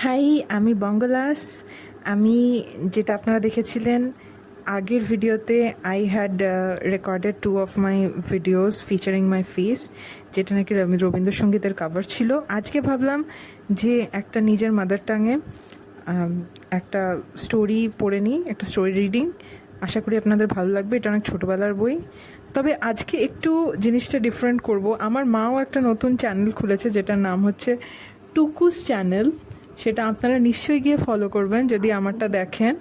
High, আমি বঙ্গলাস। আমি যেটা আপনারা দেখেছিলেন আগের ভিডিওতে, I had recorded 2 of my videos featuring my face, যেটা নাকি রবীন্দ্রসঙ্গীতের কাভার ছিল। আজকে ভাবলাম যে একটা নিজের মাদার টাঙে একটা স্টোরি পড়ে নিই, একটা স্টোরি রিডিং। আশা করি আপনাদের ভালো লাগবে। এটা অনেক ছোটোবেলার বই, তবে আজকে একটু জিনিসটা ডিফারেন্ট করব। আমার মাও একটা নতুন চ্যানেল খুলেছে যেটার নাম হচ্ছে টুকুস চ্যানেল। সেটা আপনারা নিশ্চয়ই গিয়ে ফলো করবেন যদি আমারটা দেখেন।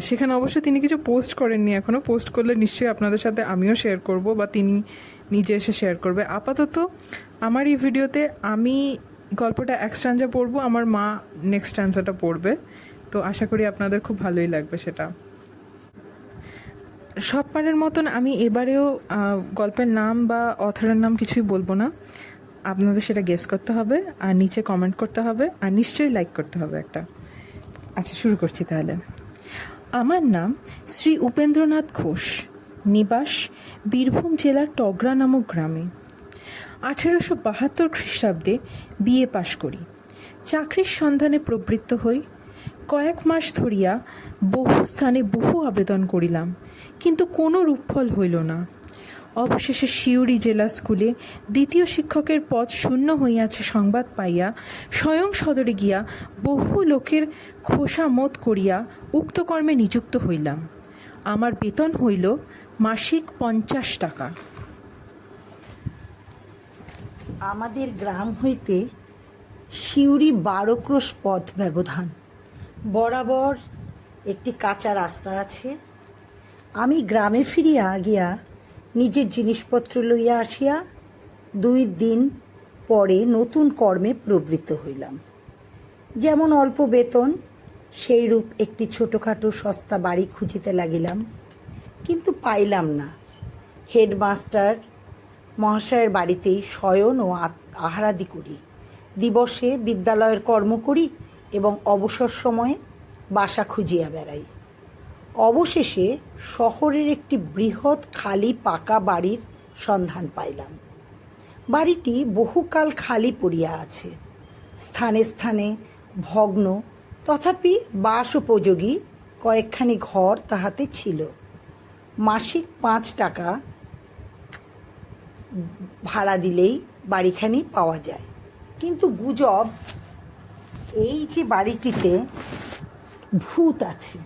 সেখানে অবশ্য তিনি কিছু পোস্ট করেননি এখনও। পোস্ট করলে নিশ্চয়ই আপনাদের সাথে আমিও শেয়ার করব, বা তিনি নিজে এসে শেয়ার করবে। আপাতত আমার এই ভিডিওতে আমি গল্পটা এক স্ট্যান্জা পড়বো, আমার মা নেক্সট স্ট্যান্জাটা পড়বে। তো আশা করি আপনাদের খুব ভালোই লাগবে সেটা। সব পারের মতন আমি এবারেও গল্পের নাম বা অথরের নাম কিছুই বলবো না। আপনাদের সেটা গেস করতে হবে, আর নিচে কমেন্ট করতে হবে, আর নিশ্চয়ই লাইক করতে হবে একটা। আচ্ছা, শুরু করছি তাহলে। আমার নাম শ্রী উপেন্দ্রনাথ ঘোষ, নিবাস বীরভূম জেলার টগরা নামক গ্রামে। 1872 খ্রিস্টাব্দে বিএ পাশ করি। চাকরির সন্ধানে প্রবৃত্ত হই। কয়েক মাস ধরিয়া বহু স্থানে বহু আবেদন করিলাম, কিন্তু কোনো রূপফল হইল না। অবশেষে সিউড়ি জেলা স্কুলে দ্বিতীয় শিক্ষকের পদ শূন্য হইয়াছে সংবাদ পাইয়া স্বয়ং সদরে গিয়া বহু লোকের খোসামত করিয়া উক্ত কর্মে নিযুক্ত হইলাম। আমার বেতন হইল মাসিক 50 টাকা। আমাদের গ্রাম হইতে সিউড়ি 12 ক্রোশ পথ ব্যবধান। বরাবর একটি কাঁচা রাস্তা আছে। আমি গ্রামে ফিরিয়া গিয়া নিজের জিনিসপত্র লইয়া আসিয়া 2 দিন পরে নতুন কর্মে প্রবৃত্ত হইলাম। যেমন অল্প বেতন, সেইরূপ একটি ছোটোখাটো সস্তা বাড়ি খুঁজিতে লাগিলাম, কিন্তু পাইলাম না। হেডমাস্টার মহাশয়ের বাড়িতেই শয়ন ও আহারাদি করি। দিবসে বিদ্যালয়ের কর্ম করি এবং অবসর সময়ে বাসা খুঁজিয়া বেড়াই। অবশেষে শহরের একটি বৃহৎ খালি পাকা বাড়ির সন্ধান পাইলাম। বাড়িটি বহুকাল খালি পড়িয়া আছে, স্থানে স্থানে ভগ্ন, তথাপি বাস উপযোগী কয়েকখানি ঘর তাহাতে ছিল। মাসিক 5 টাকা ভাড়া দিলেই বাড়িখানি পাওয়া যায়। কিন্তু গুজব এই যে বাড়িটিতে ভূত আছে।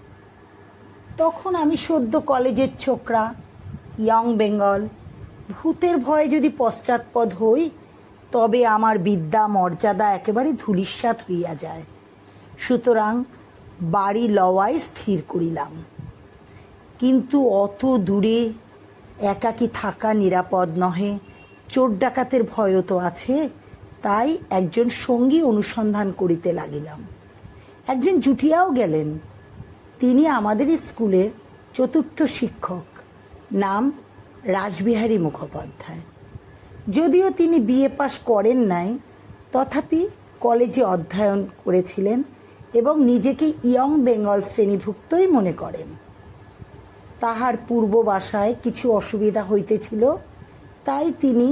তখন আমি সদ্য কলেজের ছোকরা, ইয়ং বেঙ্গল। ভূতের ভয়ে যদি পশ্চাৎপদ হই, তবে আমার বিদ্যা মর্যাদা একেবারে ধূলিসাৎ হইয়া যায়। সুতরাং বাড়ি লওয়াই স্থির করিলাম। কিন্তু অত দূরে একাকী থাকা নিরাপদ নহে, চোর ডাকাতের ভয়ও তো আছে। তাই একজন সঙ্গী অনুসন্ধান করিতে লাগিলাম। একজন জুটিয়াও গেলেন। তিনি আমাদের স্কুলের 4র্থ শিক্ষক, নাম রাসবিহারী মুখোপাধ্যায়। যদিও তিনি বিএ পাশ করেন নাই, তথাপি কলেজে অধ্যয়ন করেছিলেন এবং নিজেকে ইয়ং বেঙ্গল শ্রেণীভুক্তই মনে করেন। তাহার পূর্ব বাসায় কিছু অসুবিধা হইতেছিল, তাই তিনি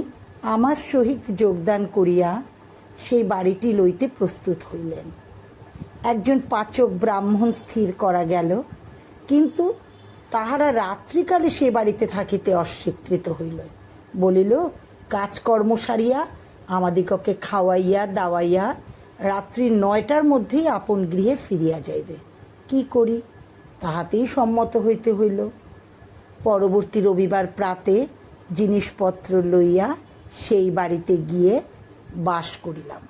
আমার সহিত যোগদান করিয়া সেই বাড়িটি লইতে প্রস্তুত হইলেন। একজন পাচক ব্রাহ্মণ স্থির করা গেল, কিন্তু তাহারা রাত্রিকালে সে বাড়িতে থাকিতে অস্বীকৃত হইল। বলিল, কাজকর্ম সারিয়া আমাদিগকে খাওয়াইয়া দাওয়াইয়া রাত্রি 9টার মধ্যেই আপন গৃহে ফিরিয়া যাইবে। কি করি, তাহাতেই সম্মত হইতে হইল। পরবর্তী রবিবার প্রাতে জিনিসপত্র লইয়া সেই বাড়িতে গিয়ে বাস করিলাম।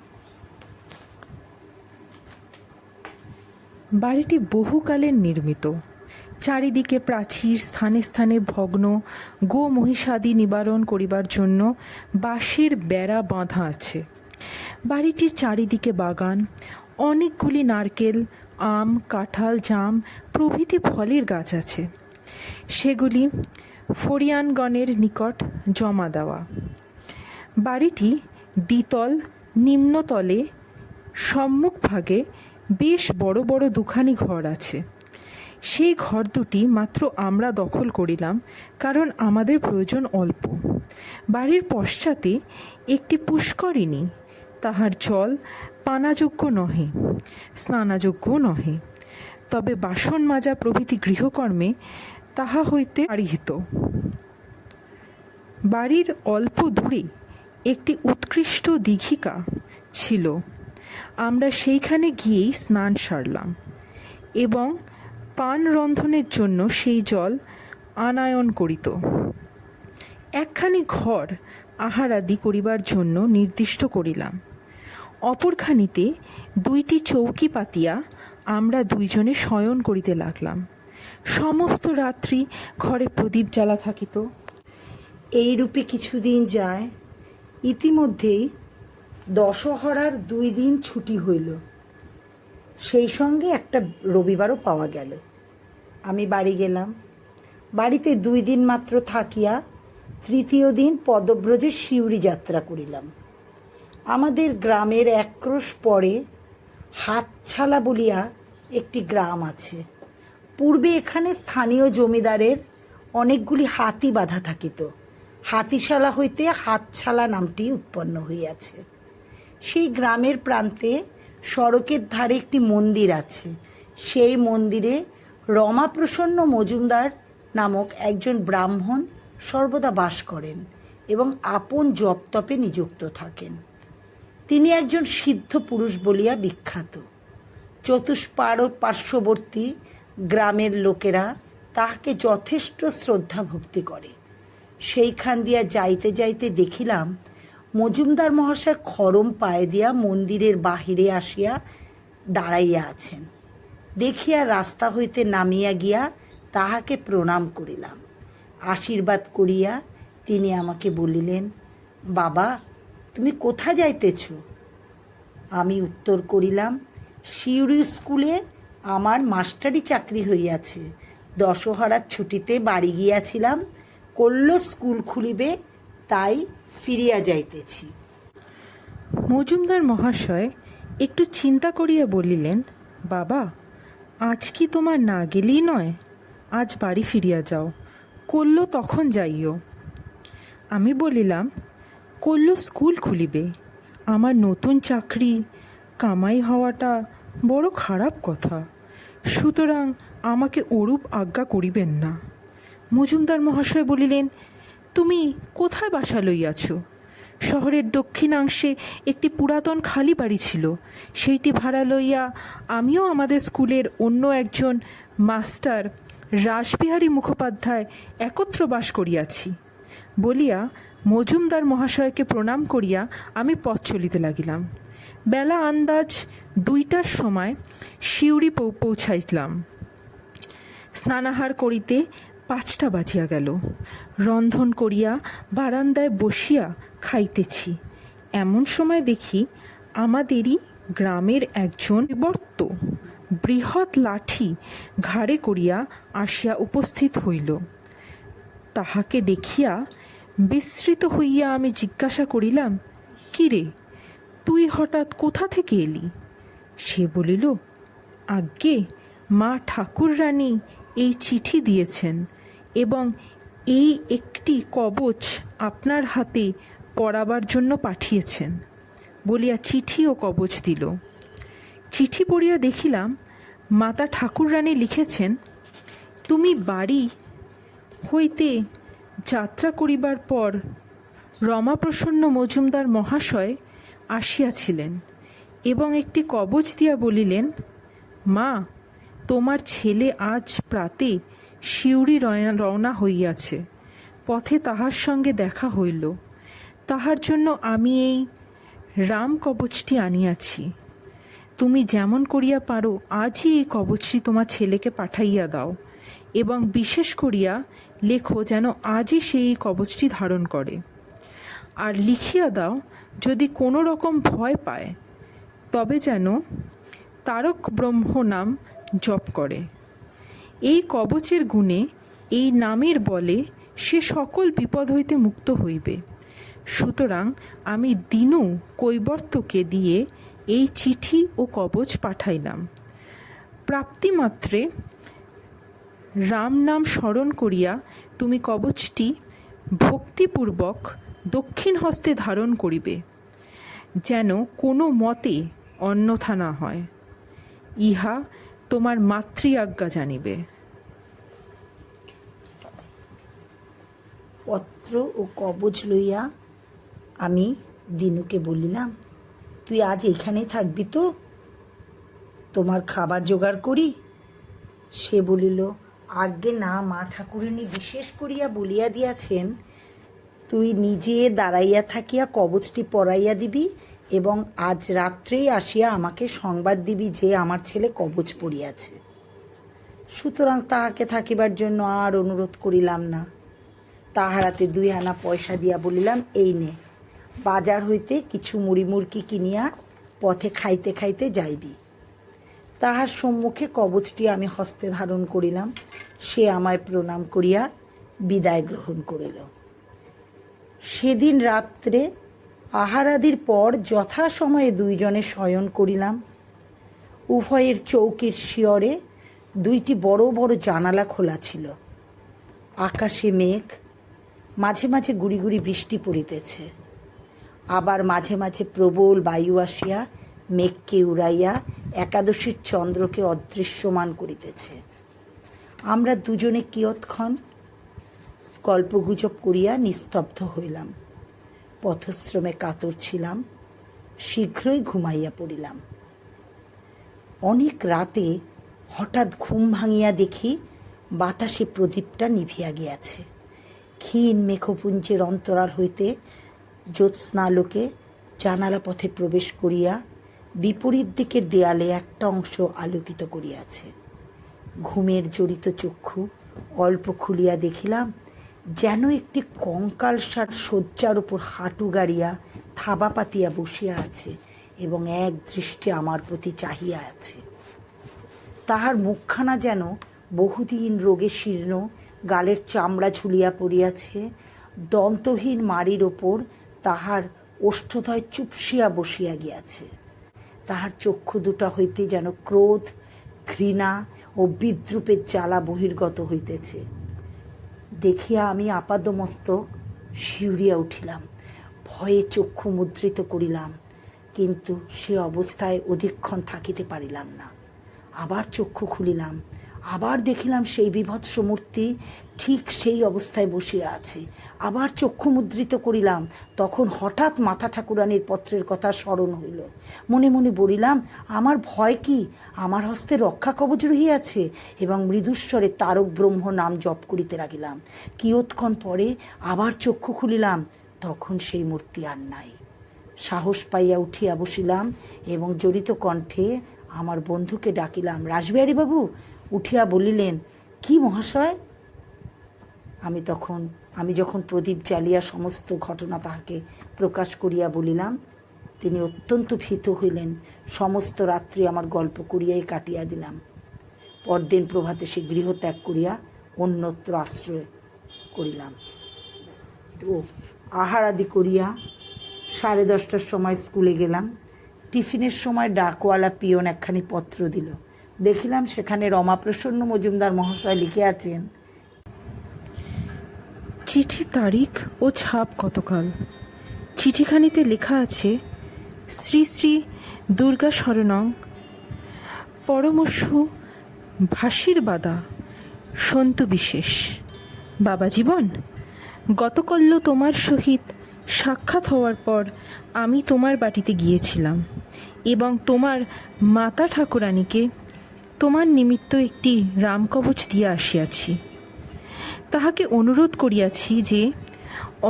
বাড়িটি বহুকালের নির্মিত। চারিদিকে প্রাচীর, স্থানে স্থানে ভগ্ন। গো মহিষাদি নিবারণ করিবার জন্য বাঁশের বেড়া বাঁধা আছে। বাড়িটির চারিদিকে বাগান, অনেকগুলি নারকেল, আম, কাঁঠাল, জাম প্রভৃতি ফলের গাছ আছে। সেগুলি ফড়িয়ানগণের নিকট জমা দেওয়া। বাড়িটি দ্বিতল, নিম্নতলে সম্মুখভাগে বেশ বড় বড় 2খানি ঘর আছে। সেই ঘর দুটি মাত্র আমরা দখল করিলাম, কারণ আমাদের প্রয়োজন অল্প। বাড়ির পশ্চাতে একটি পুষ্করিণী, তাহার জল পানাযোগ্য নহে, স্নানাযোগ্য নহে, তবে বাসন মাজা প্রভৃতি গৃহকর্মে তাহা হইতে পারিহিত। বাড়ির অল্প দূরে একটি উৎকৃষ্ট দীঘিকা ছিল। আমরা সেইখানে গিয়েই স্নান সারলাম এবং পান রন্ধনের জন্য সেই জল আনায়ন করিত। একখানি ঘর আহারাদি করিবার জন্য নির্দিষ্ট করিলাম। অপরখানিতে 2টি চৌকি পাতিয়া আমরা 2 জনে শয়ন করিতে লাগলাম। সমস্ত রাত্রি ঘরে প্রদীপ জ্বালা থাকিত। এইরূপে কিছুদিন যায়। ইতিমধ্যেই দশহরার 2 দিন ছুটি হইল, সেই সঙ্গে একটা রবিবারও পাওয়া গেল। আমি বাড়ি গেলাম। বাড়িতে 2 দিন মাত্র থাকিয়া তৃতীয় দিন পদব্রজে শিউরি যাত্রা করিলাম। আমাদের গ্রামের 1 ক্রোশ পরে হাতছালা বলিয়া একটি গ্রাম আছে। পূর্বে এখানে স্থানীয় জমিদারের অনেকগুলি হাতি বাঁধা থাকিত। হাতিশালা হইতে হাতছালা নামটি উৎপন্ন হইয়াছে। সেই গ্রামের প্রান্তে সড়কের ধারে একটি মন্দির আছে। সেই মন্দিরে রমাপ্রসন্ন মজুমদার নামক একজন ব্রাহ্মণ সর্বদা বাস করেন এবং আপন জপতপে নিযুক্ত থাকেন। তিনি একজন সিদ্ধ পুরুষ বলিয়া বিখ্যাত। পার্শ্ববর্তী গ্রামের লোকেরা তাহাকে যথেষ্ট শ্রদ্ধা ভক্তি করে। সেইখান দিয়া যাইতে যাইতে দেখিলাম মজুমদার মহাশয় খরম পায়ে দিয়া মন্দিরের বাহিরে আসিয়া দাঁড়াইয়া আছেন। দেখিয়া রাস্তা হইতে নামিয়া গিয়া তাহাকে প্রণাম করিলাম। আশীর্বাদ করিয়া তিনি আমাকে বলিলেন, বাবা, তুমি কোথা যাইতেছ? আমি উত্তর করিলাম, শিউরি স্কুলে আমার মাস্টারি চাকরি হইয়াছে। দশহরার ছুটিতে বাড়ি গিয়াছিলাম, কল্য স্কুল খুলিবে, তাই ফিরিয়া যাইতেছি। মজুমদার মহাশয় একটু চিন্তা করিয়া বলিলেন, বাবা, আজ কি তোমার না গেলেই নয়? আজ বাড়ি ফিরিয়া যাও, কল্য তখন যাইও। আমি বলিলাম, কল্য স্কুল খুলিবে, আমার নতুন চাকরি কামাই হওয়াটা বড় খারাপ কথা, সুতরাং আমাকে ওরূপ আজ্ঞা করিবেন না। মজুমদার মহাশয় বলিলেন, তুমি কোথায় বাসা লইয়াছ? শহরের দক্ষিণাংশে একটি পুরাতন খালি বাড়ি ছিল, সেইটি ভাড়া লইয়া আমিও আমাদের স্কুলের অন্য একজন মাস্টার রাসবিহারী মুখোপাধ্যায় একত্র বাস করিয়াছি। বলিয়া মজুমদার মহাশয়কে প্রণাম করিয়া আমি পথ চলিতে লাগিলাম। বেলা আন্দাজ 2টার সময় শিউরি পৌঁছাইলাম। স্নানাহার করিতে 5টা বাজিয়া গেল। রন্ধন করিয়া বারান্দায় বসিয়া খাইতেছি, এমন সময় দেখি আমাদেরই গ্রামের একজন বিবর্ত বৃহৎ লাঠি ঘাড়ে করিয়া আসিয়া উপস্থিত হইল। তাহাকে দেখিয়া বিস্মৃত হইয়া আমি জিজ্ঞাসা করিলাম, কি রে, তুই হঠাৎ কোথা থেকে এলি? সে বলিল, আজ্ঞে, মা ঠাকুররানী এই চিঠি দিয়েছেন এবং এই একটি কবচ আপনার হাতে পড়াবার জন্য পাঠিয়েছেন বলিয়া চিঠি ও কবচ দিল। চিঠি পড়িয়া দেখিলাম মাতা ঠাকুররানী লিখেছেন, তুমি বাড়ি হইতে যাত্রা করিবার পর রমাপ্রসন্ন মজুমদার মহাশয় আসিয়াছিলেন এবং একটি কবচ দিয়া বলিলেন, মা, তোমার ছেলে আজ প্রাতে শিউরি রওনা হইয়াছে। পথে তাহার সঙ্গে দেখা হইল, তাহার জন্য আমি এই রাম কবচটি আনিয়াছি। তুমি যেমন করিয়া পারো আজই এই কবচটি তোমার ছেলেকে পাঠাইয়া দাও এবং বিশেষ করিয়া লেখো যেন আজই সেই কবচটি ধারণ করে। আর লিখিয়া দাও, যদি কোনো রকম ভয় পায় তবে যেন তারক ব্রহ্ম নাম জপ করে। এই কবচের গুণে, এই নামের বলে সে সকল বিপদ হইতে মুক্ত হইবে। সুতরাং আমি দিনু কৈবর্তকে দিয়ে এই চিঠি ও কবচ পাঠাইলাম। প্রাপ্তিমাত্রে রাম নাম স্মরণ করিয়া তুমি কবচটি ভক্তিপূর্বক দক্ষিণ হস্তে ধারণ করিবে। যেন কোনো মতে অন্যথা না হয়। ইহা তোমার মাতৃ আজ্ঞা জানিবে। পত্র ও কবচ লইয়া আমি দিনুকে বলিলাম, তুই আজ এখানেই থাকবি তো? তোমার খাবার জোগাড় করি? সে বলিল, আজ্ঞে না, মা ঠাকুরানী বিশেষ করিয়া বলিয়া দিয়াছেন, তুই নিজে দাঁড়াইয়া থাকিয়া কবচটি পরাইয়া দিবি এবং আজ রাত্রেই আসিয়া আমাকে সংবাদ দিবি যে আমার ছেলে কবচ পড়িয়াছে। সুতরাং তাহাকে থাকিবার জন্য আর অনুরোধ করিলাম না। তাহার হাতে 2 আনা পয়সা দিয়া বলিলাম, এই নে, বাজার হইতে কিছু মুড়ি মুড়কি কিনিয়া পথে খাইতে খাইতে যাইবি। তাহার সম্মুখে কবচটি আমি হস্তে ধারণ করিলাম। সে আমায় প্রণাম করিয়া বিদায় গ্রহণ করিল। সেদিন রাত্রে আহারাদির পর যথাসময়ে 2 জনে শয়ন করিলাম। উভয়ের চৌকির শিয়রে 2টি বড় বড় জানালা খোলা ছিল। আকাশে মেঘ, মাঝে মাঝে গুড়ি গুড়ি বৃষ্টি পড়িতেছে, আবার মাঝে মাঝে প্রবল বায়ু আসিয়া মেঘকে উড়াইয়া একাদশীর চন্দ্রকে অদৃশ্যমান করিতেছে। আমরা 2 জনে কিয়ৎক্ষণ গল্পগুজব করিয়া নিস্তব্ধ হইলাম। পথশ্রমে কাতর ছিলাম, শীঘ্রই ঘুমাইয়া পড়িলাম। অনেক রাতে হঠাৎ ঘুম ভাঙিয়া দেখি বাতাসে প্রদীপটা নিভিয়া গিয়াছে। ক্ষীণ মেঘপুঞ্জের অন্তরাল হইতে জ্যোৎস্নালোকে জানালা পথে প্রবেশ করিয়া বিপরীত দিকের দেয়ালে একটা অংশ আলোকিত করিয়াছে। ঘুমের জড়িত চক্ষু অল্প খুলিয়া দেখিলাম যেন একটি কঙ্কালসার শয্যার উপর হাঁটু গাড়িয়া থাবা পাতিয়া বসিয়া আছে এবং এক দৃষ্টে আমার প্রতি চাহিয়া আছে। তাহার মুখখানা যেন বহুদিন রোগে শীর্ণ, গালের চামড়া ঝুলিয়া পড়িয়াছে। দন্তহীন মাড়ির ওপর তাহার ওষ্ঠদ্বয় চুপসিয়া বসিয়া গিয়াছে। তাহার চক্ষু দুটা হইতে যেন ক্রোধ, ঘৃণা ও বিদ্রুপের জ্বালা বহির্গত হইতেছে। দেখিয়া আমি আপাদমস্তক শিউরিয়া উঠিলাম, ভয়ে চক্ষু মুদ্রিত করিলাম, কিন্তু সে অবস্থায় অধিকক্ষণ থাকিতে পারিলাম না। আবার চক্ষু খুলিলাম, আবার দেখিলাম সেই বিভৎস মূর্তি ঠিক সেই অবস্থায় বসিয়া আছে। আবার চক্ষু মুদ্রিত করিলাম, তখন হঠাৎ মাতা ঠাকুরানীর পত্রের কথা স্মরণ হইল। মনে মনে বলিলাম, আমার ভয় কি? আমার হস্তে রক্ষা কবচ রহিয়াছে এবং মৃদুস্বরে তারক ব্রহ্ম নাম জপ করিতে লাগিলাম। কিয়ৎক্ষণ পরে আবার চক্ষু খুলিলাম, তখন সেই মূর্তি আর নাই। সাহস পাইয়া উঠিয়া বসিলাম এবং জড়িত কণ্ঠে আমার বন্ধুকে ডাকিলাম, রাসবিহারী বাবু। উঠিয়া বলিলেন, কি মহাশয়? আমি যখন প্রদীপ জ্বালিয়া সমস্ত ঘটনা তাহাকে প্রকাশ করিয়া বলিলাম, তিনি অত্যন্ত ভীত হইলেন। সমস্ত রাত্রি আমার গল্প করিয়াই কাটিয়া দিলাম। পরদিন প্রভাতে সে গৃহত্যাগ করিয়া অন্যত্র আশ্রয় করিলাম। আহারাদি করিয়া 10:30টার সময় স্কুলে গেলাম। টিফিনের সময় ডাকওয়ালা পিয়ন একখানি পত্র দিল। দেখিলাম সেখানে রমাপ্রসন্ন মজুমদার মহাশয় লিখিয়াছেন, চিঠি তারিখ ও ছাপ গতকাল। চিঠিখানিতে লেখা আছে, শ্রী শ্রী দুর্গা শরণং পরমশু ভাসিরবাদা সন্তু বিশেষ। বাবা জীবন, গতকল্য তোমার সহিত সাক্ষাৎ হওয়ার পর আমি তোমার বাটিতে গিয়েছিলাম এবং তোমার মাতা ঠাকুরানীকে তোমার নিমিত্ত একটি রামকবচ দিয়া আসিয়াছি। তাহাকে অনুরোধ করিয়াছি যে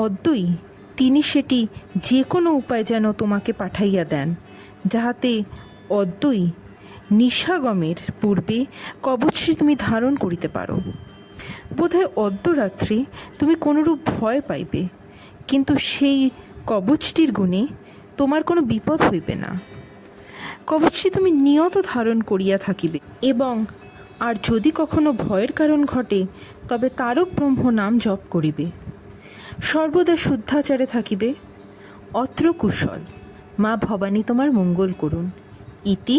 অদ্যই তিনি সেটি যে কোনো উপায় যেন তোমাকে পাঠাইয়া দেন, যাহাতে অদ্যই নিশাগমের পূর্বে কবচটি তুমি ধারণ করিতে পারো। বোধহয় অদ্যরাত্রে তুমি কোনরূপ ভয় পাইবে, কিন্তু সেই কবচটির গুণে তোমার কোনো বিপদ হইবে না। কবচটি তুমি নিয়ত ধারণ করিয়া থাকিবে এবং আর যদি কখনো ভয়ের কারণ ঘটে তবে তারক ব্রহ্ম নাম জপ করিবে। সর্বদা শুদ্ধাচারে থাকিবে। অত্র কুশল। মা ভবানী তোমার মঙ্গল করুন। ইতি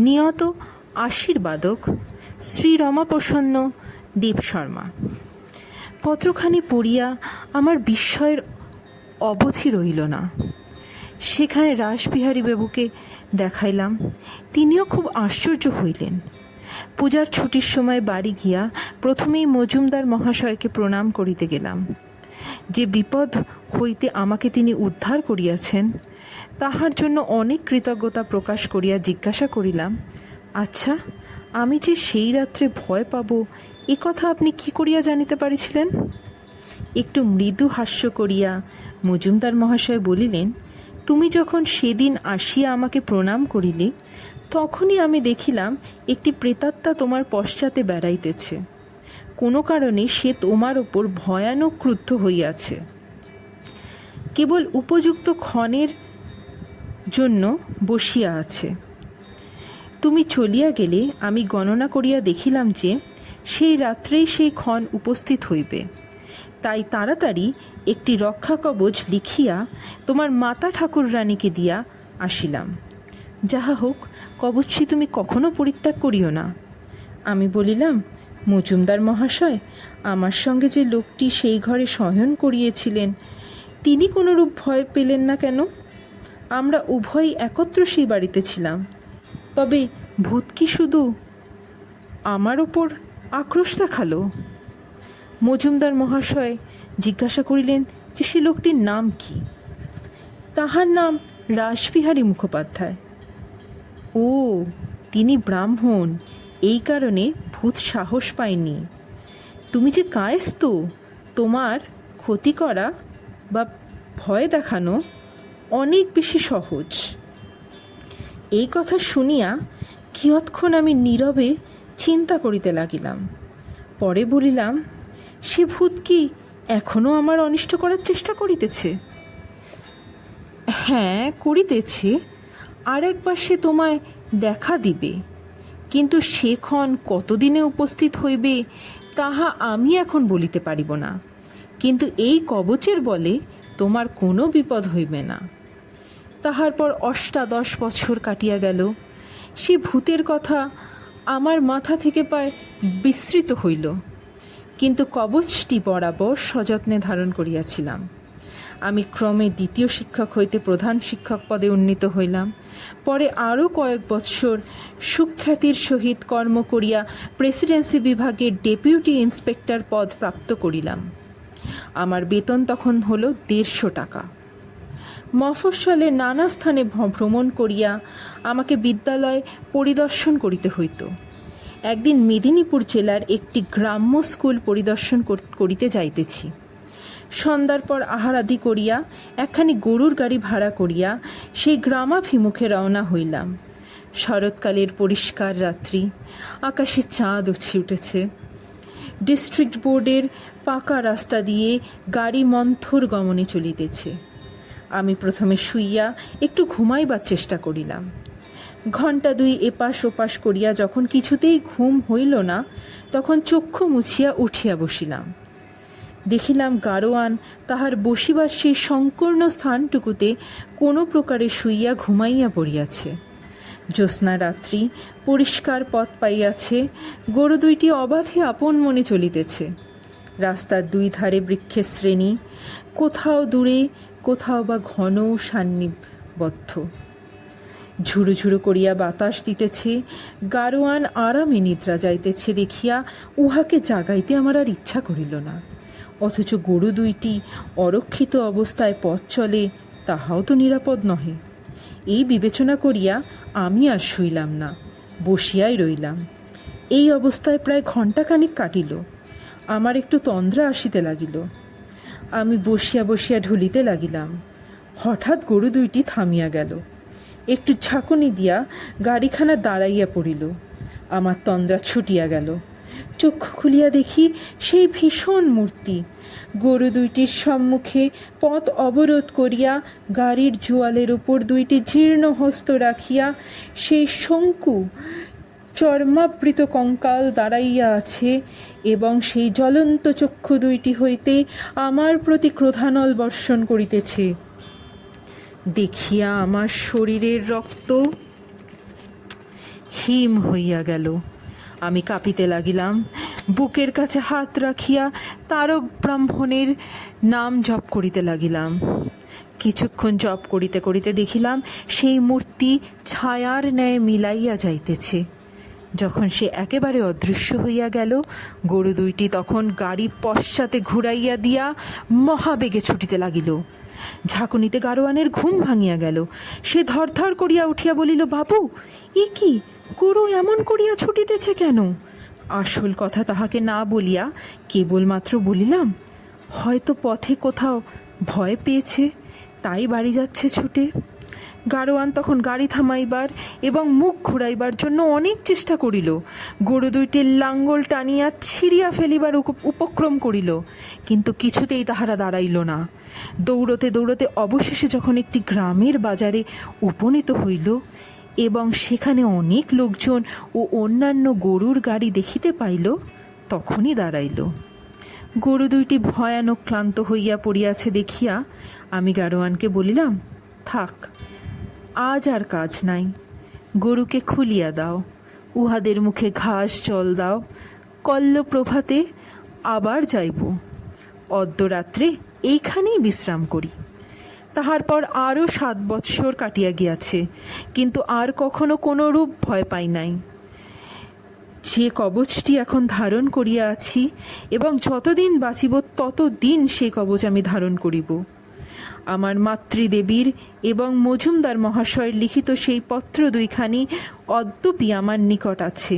নিয়ত আশীর্বাদক শ্রী রমাপ্রসন্ন দেব শর্মা। পত্রখানি পড়িয়া আমার বিস্ময়ের অবধি রইল না। সেখানে রাসবিহারী বাবুকে দেখাইলাম। তিনিও খুব আশ্চর্য হইলেন। পূজার ছুটির সময় বাড়ি গিয়া প্রথমেই মজুমদার মহাশয়কে প্রণাম করিতে গেলাম। যে বিপদ হইতে আমাকে তিনি উদ্ধার করিয়াছেন তাহার জন্য অনেক কৃতজ্ঞতা প্রকাশ করিয়া জিজ্ঞাসা করিলাম, আচ্ছা, আমি যে সেই রাত্রে ভয় পাব এ কথা আপনি কি করিয়া জানিতে পারিছিলেন? একটু মৃদু হাস্য করিয়া মজুমদার মহাশয় বলিলেন, তুমি যখন সেদিন আসিয়া আমাকে প্রণাম করিলে তখনই আমি দেখিলাম একটি প্রেতাত্মা তোমার পশ্চাতে বেড়াইতেছে। কোনো কারণে সে তোমার ওপর ভয়ানক ক্রুদ্ধ হইয়াছে। কেবল উপযুক্ত ক্ষণের জন্য বসিয়া আছে। তুমি চলিয়া গেলে আমি গণনা করিয়া দেখিলাম যে সেই রাত্রেই সেই ক্ষণ উপস্থিত হইবে। তাই তাড়াতাড়ি একটি রক্ষা কবচ লিখিয়া তোমার মাতা ঠাকুর রানীকে দিয়া আসিলাম। যাহা হোক, কবচটি তুমি কখনো পরিত্যাগ করিও না। আমি বলিলাম, মজুমদার মহাশয়, আমার সঙ্গে যে লোকটি সেই ঘরে শয়ন করিয়েছিলেন তিনি কোনোরূপ ভয় পেলেন না কেন? আমরা উভয়ই একত্র সেই বাড়িতে ছিলাম। তবে ভূত কি শুধু আমার ওপর আক্রোশ দেখালো? মজুমদার মহাশয় জিজ্ঞাসা করিলেন যে সে লোকটির নাম কি? তাহার নাম রাসবিহারী মুখোপাধ্যায়। ও, তিনি ব্রাহ্মণ, এই কারণে ভূত সাহস পায়নি। তুমি যে কায়স্থ, তোমার ক্ষতি করা বা ভয় দেখানো অনেক বেশি সহজ। এই কথা শুনিয়া কিয়ৎক্ষণ আমি নীরবে চিন্তা করিতে লাগিলাম। পরে বলিলাম, সে ভূত কি এখনো আমার অনিষ্ট করার চেষ্টা করিতেছে? হ্যাঁ, করিতেছে। আর একবার সে তোমায় দেখা দিবে, কিন্তু সেক্ষণ কতদিনে উপস্থিত হইবে তাহা আমি এখন বলিতে পারিব না। কিন্তু এই কবচের বলে তোমার কোনো বিপদ হইবে না। তাহার পর ৮ বছর কাটিয়া গেল। সে ভূতের কথা আমার মাথা থেকে প্রায় বিস্মৃত হইল, কিন্তু কবচটি বরাবর সযত্নে ধারণ করিয়াছিলাম। আমি ক্রমে দ্বিতীয় শিক্ষক হইতে প্রধান শিক্ষক পদে উন্নীত হইলাম। পরে আরও কয়েক বৎসর সুখ্যাতির সহিত কর্ম করিয়া প্রেসিডেন্সি বিভাগের ডেপুটি ইন্সপেক্টর পদ প্রাপ্ত করিলাম। আমার বেতন তখন হল ১৫০ টাকা। মফস্বলে নানা স্থানে ভ্রমণ করিয়া আমাকে বিদ্যালয় পরিদর্শন করিতে হইত। একদিন মেদিনীপুর জেলার একটি গ্রাম্য স্কুল পরিদর্শন করিতে যাইতেছি। সন্ধ্যার পর আহারাদি করিয়া একখানি গরুর গাড়ি ভাড়া করিয়া সেই গ্রামাভিমুখে রওনা হইলাম। শরৎকালের পরিষ্কার রাত্রি, আকাশে চাঁদ উঠেছে। ডিস্ট্রিক্ট বোর্ডের পাকা রাস্তা দিয়ে গাড়ি মন্থর গমনে চলিতেছে। আমি প্রথমে শুইয়া একটু ঘুমাইবার চেষ্টা করিলাম। ঘণ্টা ২ এপাশ ওপাশ করিয়া যখন কিছুতেই ঘুম হইল না, তখন চক্ষু মুছিয়া উঠিয়া বসিলাম। দেখিলাম গাড়োয়ান তাহার বসিবার সেই সংকীর্ণ স্থানটুকুতে কোনো প্রকারে শুইয়া ঘুমাইয়া পড়িয়াছে। জ্যোৎস্না রাত্রি, পরিষ্কার পথ পাইয়াছে। গরু দুইটি অবাধে আপন মনে চলিতেছে। রাস্তার ২ ধারে বৃক্ষের শ্রেণী, কোথাও দূরে কোথাও বা ঘন সান্নিবদ্ধ। ঝুড়ু ঝুড়ু করিয়া বাতাস দিতেছে। গাড়োয়ান আরামে নিদ্রা যাইতেছে দেখিয়া উহাকে জাগাইতে আমার আর ইচ্ছা করিল না। অথচ গরু দুইটি অরক্ষিত অবস্থায় পথ চলে, তাহাও তো নিরাপদ নহে। এই বিবেচনা করিয়া আমি আর শুইলাম না, বসিয়াই রইলাম। এই অবস্থায় প্রায় ঘণ্টাখানিক কাটিল। আমার একটু তন্দ্রা আসিতে লাগিল। আমি বসিয়া বসিয়া ঢুলিতে লাগিলাম। হঠাৎ গরু দুইটি থামিয়া গেল। একটু ঝাঁকুনি দিয়া গাড়িখানা দাঁড়াইয়া পড়িল। আমার তন্দ্রা ছুটিয়া গেল। চক্ষু খুলিয়া দেখি সেই ভীষণ মূর্তি গরু দুইটির সম্মুখে পথ অবরোধ করিয়া গাড়ির জোয়ালের উপর ২টি জীর্ণ হস্ত রাখিয়া সেই শঙ্কু চর্মাবৃত কঙ্কাল দাঁড়াইয়া আছে এবং সেই জ্বলন্ত চক্ষু দুইটি হইতে আমার প্রতি ক্রোধানল বর্ষণ করিতেছে। দেখিয়া আমার শরীরের রক্ত হিম হইয়া গেল। আমি কাঁপিতে লাগিলাম। বুকের কাছে হাত রাখিয়া তারক ব্রাহ্মণের নাম জপ করিতে লাগিলাম। কিছুক্ষণ জপ করিতে করিতে দেখিলাম সেই মূর্তি ছায়ার ন্যায় মিলাইয়া যাইতেছে। যখন সে একেবারে অদৃশ্য হইয়া গেল, গরু দুইটি তখন গাড়ি পশ্চাতে ঘুরাইয়া দিয়া মহাবেগে ছুটিতে লাগিল। ঝাঁকুনিতে গাড়োয়ানের ঘুম ভাঙিয়া গেল। সে ধরধর করিয়া উঠিয়া বলিল, বাবু, এ কি, গরু এমন করিয়া ছুটিতেছে কেন? আসল কথা তাহাকে না বলিয়া কেবলমাত্র বলিলাম, হয়তো পথে কোথাও ভয় পেয়েছে, তাই বাড়ি যাচ্ছে ছুটে। গাড়োয়ান তখন গাড়ি থামাইবার এবং মুখ ঘুরাইবার জন্য অনেক চেষ্টা করিল। গরু দুইটির লাঙ্গল টানিয়া ছিঁড়িয়া ফেলিবার উপক্রম করিল, কিন্তু কিছুতেই তাহারা দাঁড়াইল না। দৌড়তে দৌড়তে অবশেষে যখন একটি গ্রামের বাজারে উপনীত হইল এবং সেখানে অনেক লোকজন ও অন্যান্য গরুর গাড়ি দেখিতে পাইল, তখনই দাঁড়াইল। গরু দুইটি ভয়ানক ক্লান্ত হইয়া পড়িয়াছে দেখিয়া আমি গাড়োয়ানকে বলিলাম, থাক, আজ আর কাজ নাই, গরুকে খুলিয়া দাও, উহাদের মুখে ঘাস জল দাও, কল্ল প্রভাতে আবার যাইব, অদ্যরাত্রে এইখানেই বিশ্রাম করি। তাহার পর আরও 7 বৎসর কাটিয়া গিয়াছে, কিন্তু আর কখনো কোনো রূপ ভয় পাই নাই। যে কবচটি এখন ধারণ করিয়া আছি এবং যতদিন বাঁচিব ততদিন সেই কবচ আমি ধারণ করিব। আমার মাতৃদেবীর এবং মজুমদার মহাশয়ের লিখিত সেই পত্র দুইখানি অদ্যপি আমার নিকট আছে।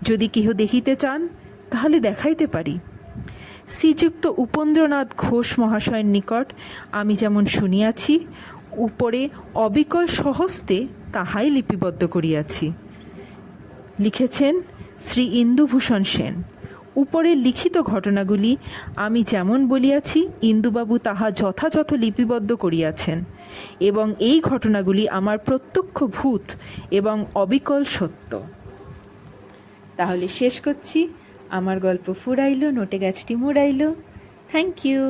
যদি কেহ দেখিতে চান তাহলে দেখাইতে পারি। শ্রীযুক্ত উপেন্দ্রনাথ ঘোষ মহাশয়ের নিকট আমি যেমন শুনিয়াছি, উপরে অবিকল স্বহস্তে তাহাই লিপিবদ্ধ করিয়াছি। লিখেছেন শ্রী ইন্দুভূষণ সেন। উপরের লিখিত ঘটনাগুলি আমি যেমন বলিয়াছি, ইন্দুবাবু তাহা যথাযথ লিপিবদ্ধ করিয়াছেন এবং এই ঘটনাগুলি আমার প্রত্যক্ষ ভূত এবং অবিকল সত্য। তাহলে শেষ করছি। আমার গল্প ফুরাইল, নোটে গাছটি মুড়াইল। Thank you.